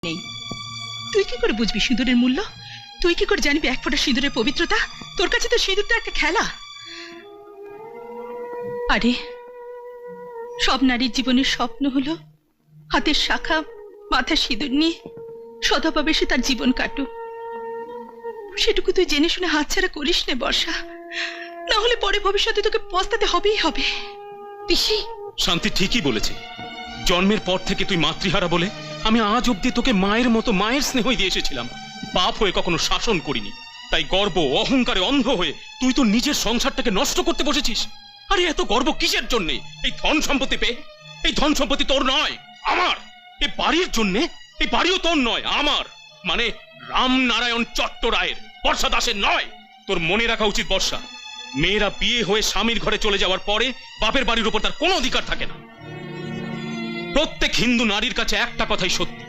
নেই। তুই কি করে বুঝবি সিঁদুরের মূল্য? তুই কি করে জানবি এক ফোঁটা সিঁদুরের পবিত্রতা? তোর কাছে তো সিঁদুরটা একটা খেলা। আরে সব নারীর জীবনের স্বপ্ন হলো হাতের শাখা মাথার সিঁদুর নিয়ে সদাভাবে সে তার জীবন কাটুক। সেটুকু তুই জেনে শুনে হাতছাড়া করিস নে বর্ষা, না হলে পরে ভবিষ্যতে তোকে পস্তাতে হবেই হবে। পিসি শান্তি ঠিকই বলেছে। জন্মের পর থেকে তুই মাতৃহারা বলে আমি আজ অব্দি তোকে মায়ের মতো মায়ের স্নেহই দিয়ে এসেছিলাম। বাপ হয়ে কখনো শাসন করিনি। তাই গর্ব অহংকারে অন্ধ হয়ে তুই তো নিজের সংসারটাকে নষ্ট করতে বসেছিস। আরে এত গর্ব কিসের জন্যে? এই ধন সম্পত্তি পেয়ে? এই ধন সম্পত্তি তোর নয়, আমার। এই বাড়ির জন্যে এই বাড়িও তোর নয়, আমার। মানে রামনারায়ণ চট্টরায়ের, বর্ষা দাসের নয়। তোর মনে রাখা উচিত বর্ষা, মেয়েরা বিয়ে হয়ে স্বামীর ঘরে চলে যাওয়ার পরে বাপের বাড়ির উপর তার কোনো অধিকার থাকে না। প্রত্যেক হিন্দু নারীর কাছে একটা কথাই সত্যি,